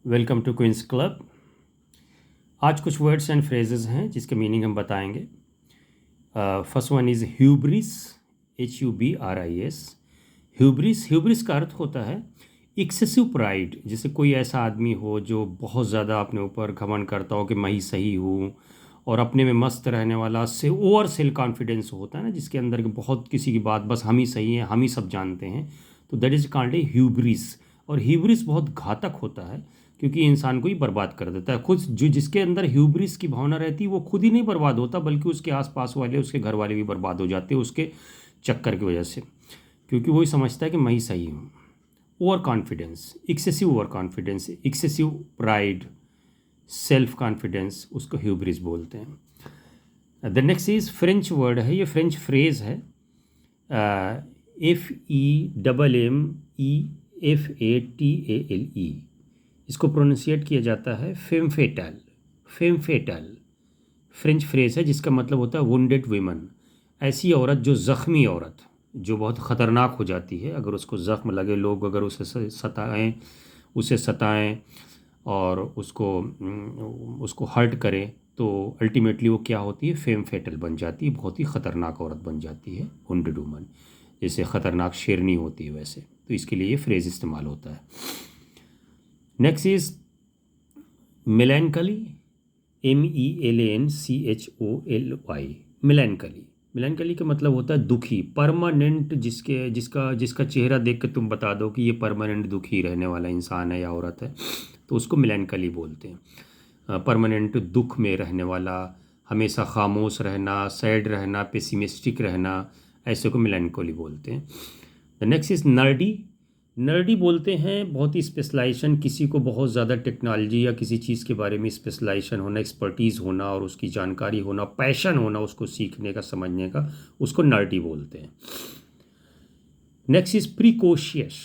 Welcome to queen's club. आज कुछ words and phrases हैं जिसके मीनिंग हम बताएंगे। First one is hubris, HUBRIS। Hubris का अर्थ होता है एक्सेसिव प्राइड। जैसे कोई ऐसा आदमी हो जो बहुत ज़्यादा अपने ऊपर घमंड करता हो कि मैं ही सही हूँ, और अपने में मस्त रहने वाला, से ओवर सेल्फ कॉन्फिडेंस होता है ना, जिसके अंदर कि बहुत किसी की बात बस हम ही सही हैं, हम ही सब जानते हैं, तो that is called a hubris. और ह्यूब्रिस बहुत घातक होता है क्योंकि इंसान को ही बर्बाद कर देता है। खुद जो जिसके अंदर ह्यूब्रिस की भावना रहती है वो खुद ही नहीं बर्बाद होता, बल्कि उसके आसपास वाले, उसके घर वाले भी बर्बाद हो जाते हैं उसके चक्कर की वजह से, क्योंकि वही समझता है कि मैं ही सही हूँ। Over confidence, excessive over confidence, excessive pride, self confidence, उसको ह्यूब्रिस बोलते हैं। The next is French word है, ये फ्रेंच फ्रेज है। FEMMEFATALE, इसको प्रोनाउंसिएट किया जाता है femme fatale. Femme fatale French phrase है जिसका मतलब होता है वुंडेड वीमन। ऐसी औरत, जो ज़ख्मी औरत, जो बहुत ख़तरनाक हो जाती है, अगर उसको ज़ख्म लगे, लोग अगर उसे सताएं और उसको हर्ट करें, तो अल्टीमेटली वो क्या होती है, फेम फेटल बन जाती है, बहुत ही ख़तरनाक औरत बन जाती है, वुंडेड वुमन। जैसे ख़तरनाक शेरनी होती है वैसे, तो इसके लिए ये फ्रेज इस्तेमाल होता है। Next is melancholy, MELANCHOLY। Melancholy, melancholy का मतलब होता है दुखी, परमानेंट, जिसका चेहरा देख के तुम बता दो कि ये परमानेंट दुखी रहने वाला इंसान है या औरत है, तो उसको मेलैंकली बोलते हैं। परमानेंट दुख में रहने वाला, हमेशा खामोश रहना, सैड रहना, पेसिमिस्टिक रहना, ऐसे को मेलैंकोली बोलते हैं। The next is nerdy. Nerdy बोलते हैं बहुत ही स्पेशलाइजेशन, किसी को बहुत ज़्यादा टेक्नोलॉजी या किसी चीज़ के बारे में स्पेशलाइजेशन होना, एक्सपर्टीज़ होना और उसकी जानकारी होना, पैशन होना उसको सीखने का, समझने का, उसको नर्डी बोलते हैं। Next is precocious.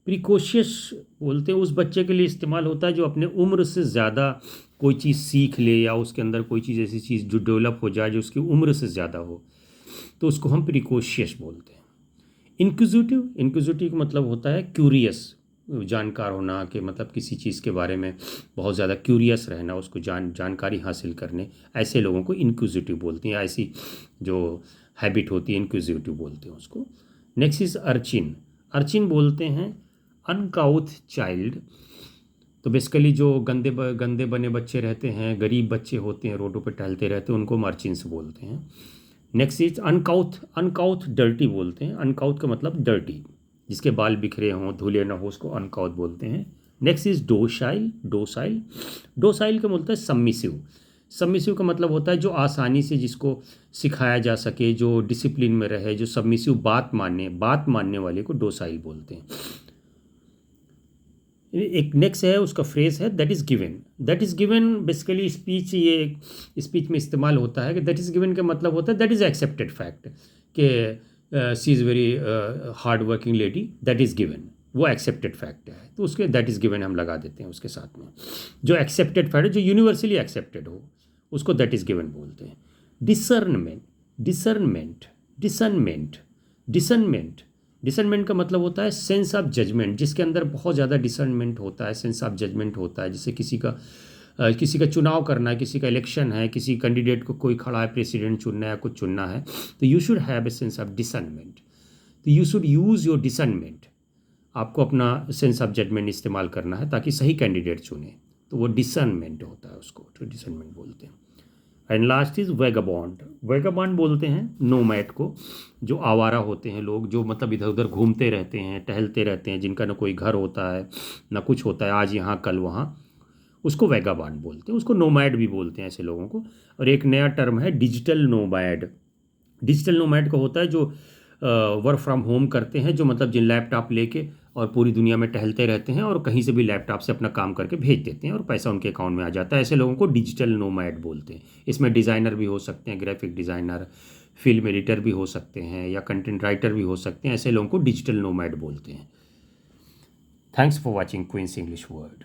प्रिकॉशियस बोलते हैं उस बच्चे के लिए इस्तेमाल होता है जो अपने उम्र से ज़्यादा कोई चीज़ सीख ले, या उसके अंदर कोई चीज़, ऐसी चीज़ जो डेवलप हो जाए जो उसकी उम्र से ज़्यादा हो, तो उसको हम प्रिकॉशियस बोलते हैं। इंक्विजिटिव, इंक्विजिटिव का मतलब होता है क्यूरियस, जानकार होना, कि मतलब किसी चीज़ के बारे में बहुत ज़्यादा क्यूरियस रहना, उसको जानकारी हासिल करने, ऐसे लोगों को इंक्विजिटिव बोलते हैं। ऐसी जो हैबिट होती है इंक्विजिटिव बोलते हैं उसको। Next is urchin. अर्चिन बोलते हैं अनकाउथ चाइल्ड। तो बेसिकली जो गंदे बने बच्चे रहते हैं, गरीब बच्चे होते हैं, रोडों पर टहलते रहते हैं, उनको हम अर्चिन्स बोलते हैं। Next is अनकाउथ। अनकाउथ डर्टी बोलते हैं। अनकाउथ का मतलब डर्टी, जिसके बाल बिखरे हों, धुले ना हो, उसको अनकाउथ बोलते हैं। Next is docile. Docile, docile का मतलब है सबमिसिव। सबमिसिव का मतलब होता है जो आसानी से, जिसको सिखाया जा सके, जो डिसिप्लिन में रहे, जो सबमिसिव, बात मानने वाले को डोसाइल बोलते हैं। एक नेक्स्ट है, उसका फ्रेज है that is given. That is given basically speech, ये स्पीच में इस्तेमाल होता है कि दैट इज़ गिवन का मतलब होता है दैट इज़ एक्सेप्टेड फैक्ट, कि she is very hard working lady, that is given, वो एक्सेप्टेड फैक्ट है, तो उसके दैट इज़ गिवन हम लगा देते हैं उसके साथ में। जो एक्सेप्टेड फैक्ट है, जो यूनिवर्सली एक्सेप्टेड हो, उसको दैट इज़ गिवन बोलते हैं। Discernment, discernment, discernment, discernment, discernment का मतलब होता है सेंस ऑफ जजमेंट, जिसके अंदर बहुत ज़्यादा डिसर्नमेंट होता है, सेंस ऑफ जजमेंट होता है। जैसे किसी का चुनाव करना है, किसी का इलेक्शन है, किसी कैंडिडेट को कोई खड़ा है, प्रेसिडेंट चुनना है, कुछ चुनना है, तो you should have a sense of discernment, तो you should use your discernment. आपको अपना सेंस ऑफ जजमेंट इस्तेमाल करना है ताकि सही कैंडिडेट चुने, तो वो डिसर्नमेंट होता है, उसको तो डिसर्नमेंट बोलते हैं। And last is vagabond. Vagabond बोलते हैं नोमैड को, जो आवारा होते हैं लोग, जो मतलब इधर उधर घूमते रहते हैं, टहलते रहते हैं, जिनका ना कोई घर होता है ना कुछ होता है, आज यहाँ कल वहाँ, उसको वेगाबॉन्ड बोलते हैं। उसको नोमैड भी बोलते हैं ऐसे लोगों को। और एक नया टर्म है डिजिटल नोमैड। डिजिटल नोमैड का होता है जो वर्क फ्रॉम होम करते हैं, जो मतलब जिन लैपटॉप लेके और पूरी दुनिया में टहलते रहते हैं और कहीं से भी लैपटॉप से अपना काम करके भेज देते हैं और पैसा उनके अकाउंट में आ जाता है, ऐसे लोगों को डिजिटल नोमैड बोलते हैं। इसमें डिज़ाइनर भी हो सकते हैं, ग्राफिक डिज़ाइनर, फिल्म एडिटर भी हो सकते हैं, या कंटेंट राइटर भी हो सकते हैं, ऐसे लोगों को डिजिटल नोमैड बोलते हैं। Thanks for watching queens English word.